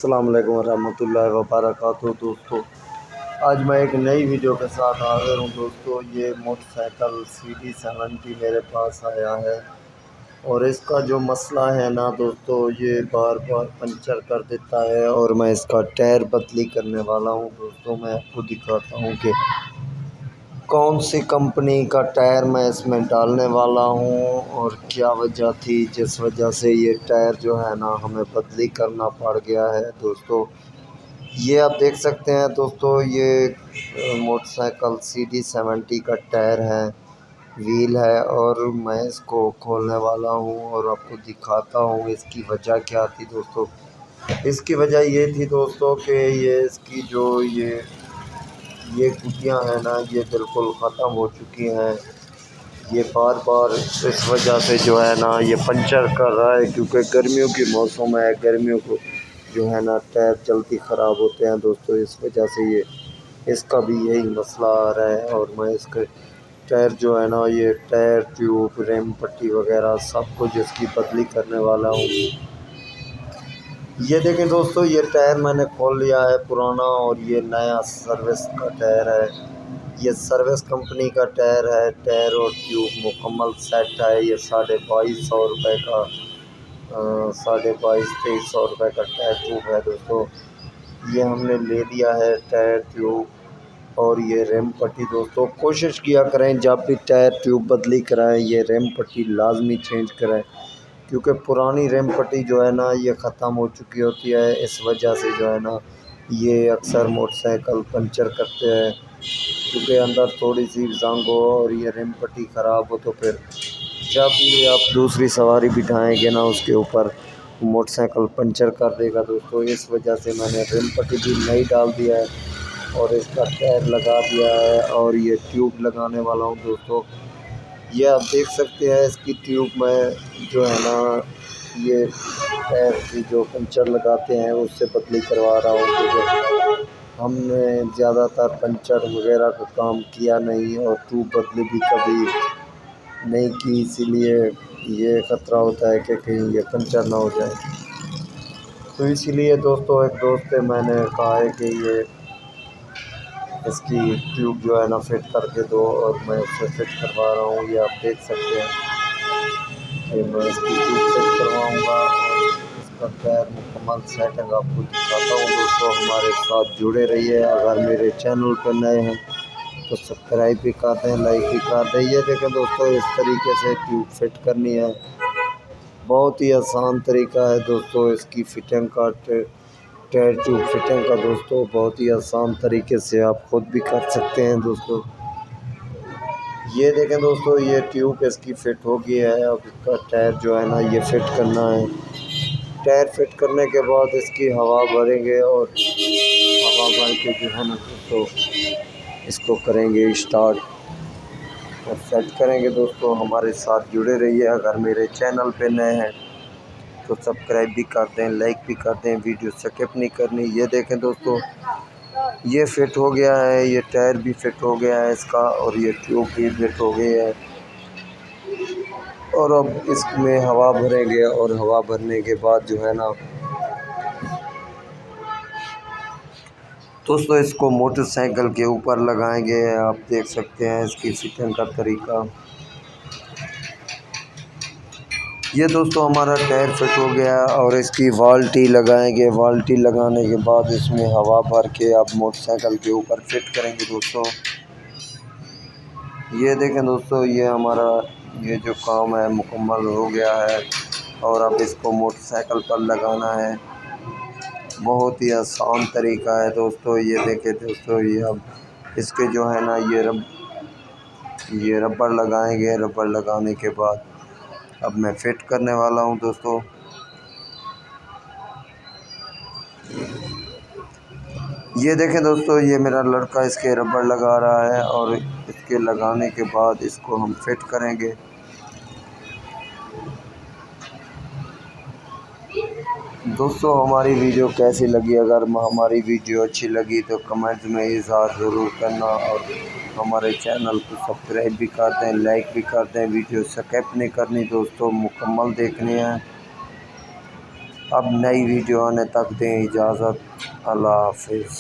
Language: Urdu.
السلام علیکم ورحمۃ اللہ وبرکاتہ دوستو، آج میں ایک نئی ویڈیو کے ساتھ حاضر ہوں دوستو۔ یہ موٹر سائیکل CD70 میرے پاس آیا ہے اور اس کا جو مسئلہ ہے نا دوستو، یہ بار بار پنچر کر دیتا ہے اور میں اس کا ٹائر بدلی کرنے والا ہوں دوستو۔ میں آپ کو دکھاتا ہوں کہ کون سی کمپنی کا ٹائر میں اس میں ڈالنے والا ہوں اور کیا وجہ تھی جس وجہ سے یہ ٹائر جو ہے نا ہمیں بدلی کرنا پڑ گیا ہے دوستو۔ یہ آپ دیکھ سکتے ہیں دوستو، یہ موٹر سائیکل CD70 کا ٹائر ہے، ویل ہے، اور میں اس کو کھولنے والا ہوں اور آپ کو دکھاتا ہوں اس کی وجہ کیا تھی دوستو۔ اس کی وجہ یہ تھی دوستو کہ یہ اس کی جو یہ گٹیاں ہیں نا، یہ بالکل ختم ہو چکی ہیں۔ یہ بار بار اس وجہ سے جو ہے نا یہ پنچر کر رہا ہے، کیونکہ گرمیوں کی موسم ہے، گرمیوں کو جو ہے نا ٹائر جلدی خراب ہوتے ہیں دوستو۔ اس وجہ سے اس کا بھی یہی مسئلہ آ رہا ہے اور میں اس کے ٹائر جو ہے نا، یہ ٹائر ٹیوب ریم پٹی وغیرہ سب کچھ اس کی بدلی کرنے والا ہوں۔ یہ دیکھیں دوستو، یہ ٹائر میں نے کھول لیا ہے پرانا، اور یہ نیا سروس کا ٹائر ہے۔ یہ سروس کمپنی کا ٹائر ہے، ٹائر اور ٹیوب مکمل سیٹ ہے۔ یہ 2250 روپے کا 2200-2300 روپے کا ٹائر ٹیوب ہے دوستو۔ یہ ہم نے لے لیا ہے ٹائر ٹیوب اور یہ ریم پٹی دوستو۔ کوشش کیا کریں جب بھی ٹائر ٹیوب بدلی کرائیں یہ ریم پٹی لازمی چینج کریں، کیونکہ پرانی ریم پٹی جو ہے نا یہ ختم ہو چکی ہوتی ہے۔ اس وجہ سے جو ہے نا یہ اکثر موٹر سائیکل پنچر کرتے ہیں، کیونکہ اندر تھوڑی سی زنگ ہو اور یہ ریم پٹی خراب ہو تو پھر جب بھی آپ دوسری سواری بٹھائیں گے نا اس کے اوپر موٹر سائیکل پنچر کر دے گا دوستو۔ اس وجہ سے میں نے ریم پٹی بھی نئی ڈال دیا ہے اور اس کا ٹائر لگا دیا ہے اور یہ ٹیوب لگانے والا ہوں دوستو۔ یہ آپ دیکھ سکتے ہیں اس کی ٹیوب میں جو ہے نا یہ ٹائر کی جو پنچر لگاتے ہیں اس سے بدلی کروا رہا ہوں، کیونکہ ہم نے زیادہ تر پنچر وغیرہ کا کام کیا نہیں اور ٹیوب بدلی بھی کبھی نہیں کی، اسی لیے یہ خطرہ ہوتا ہے کہ کہیں یہ پنچر نہ ہو جائے۔ تو اسی لیے دوستو ایک دوست سے میں نے کہا ہے کہ یہ اس کی ٹیوب جو ہے نا فٹ کر کے دو، اور میں اس سے فٹ کروا رہا ہوں۔ یہ آپ دیکھ سکتے ہیں کہ میں اس کی ٹیوب فٹ کرواؤں گا اور اس کا ٹائر مکمل سیٹنگ آپ کو دکھاتا ہوں دوستو۔ ہمارے ساتھ جڑے رہیے، اگر میرے چینل پہ نئے ہیں تو سبسکرائب بھی کر دیں، لائک بھی کر دیں۔ یہ دیکھیں دوستو، اس طریقے سے ٹیوب فٹ کرنی ہے، بہت ہی آسان طریقہ ہے دوستو اس کی فٹنگ کا، ٹائر ٹیوب فٹنگ کا دوستو۔ بہت ہی آسان طریقے سے آپ خود بھی کر سکتے ہیں دوستو۔ یہ دیکھیں دوستو، یہ ٹیوب اس کی فٹ ہو گئی ہے، اب اس کا ٹائر جو ہے نا یہ فٹ کرنا ہے۔ ٹائر فٹ کرنے کے بعد اس کی ہوا بھریں گے اور ہوا بھر کے جو ہے نا دوستو اس کو کریں گے اسٹارٹ اور سیٹ کریں گے دوستو۔ ہمارے ساتھ جڑے رہیے، اگر میرے چینل پہ نئے ہیں تو سبسکرائب بھی کر دیں، لائک بھی کر دیں، ویڈیو سکپ نہیں کرنی۔ یہ دیکھیں دوستو، یہ فٹ ہو گیا ہے، یہ ٹائر بھی فٹ ہو گیا ہے اس کا، اور یہ ٹیوب بھی فٹ ہو گئی ہے، اور اب اس میں ہوا بھریں گے اور ہوا بھرنے کے بعد جو ہے نا دوستو اس کو موٹر سائیکل کے اوپر لگائیں گے۔ آپ دیکھ سکتے ہیں اس کی فٹنگ کا طریقہ۔ یہ دوستو ہمارا ٹائر فٹ ہو گیا اور اس کی والٹی لگائیں گے۔ والٹی لگانے کے بعد اس میں ہوا بھر کے اب موٹر سائیکل کے اوپر فٹ کریں گے دوستو۔ یہ دیکھیں دوستو، یہ ہمارا یہ جو کام ہے مکمل ہو گیا ہے، اور اب اس کو موٹر سائیکل پر لگانا ہے۔ بہت ہی آسان طریقہ ہے دوستو۔ یہ دیکھیں دوستو، یہ اب اس کے جو ہے نا یہ ربڑ لگائیں گے۔ ربڑ لگانے کے بعد اب میں فٹ کرنے والا ہوں دوستو۔ یہ دیکھیں دوستو، یہ میرا لڑکا اس کے ربڑ لگا رہا ہے، اور اس کے لگانے کے بعد اس کو ہم فٹ کریں گے۔ دوستو ہماری ویڈیو کیسی لگی؟ اگر ہماری ویڈیو اچھی لگی تو کمنٹ میں اظہار ضرور کرنا، اور ہمارے چینل کو سبسکرائب بھی کر دیں، لائک بھی کر دیں، ویڈیو سکپ نہیں کرنی دوستو، مکمل دیکھنی ہے۔ اب نئی ویڈیو آنے تک دیں اجازت، اللہ حافظ۔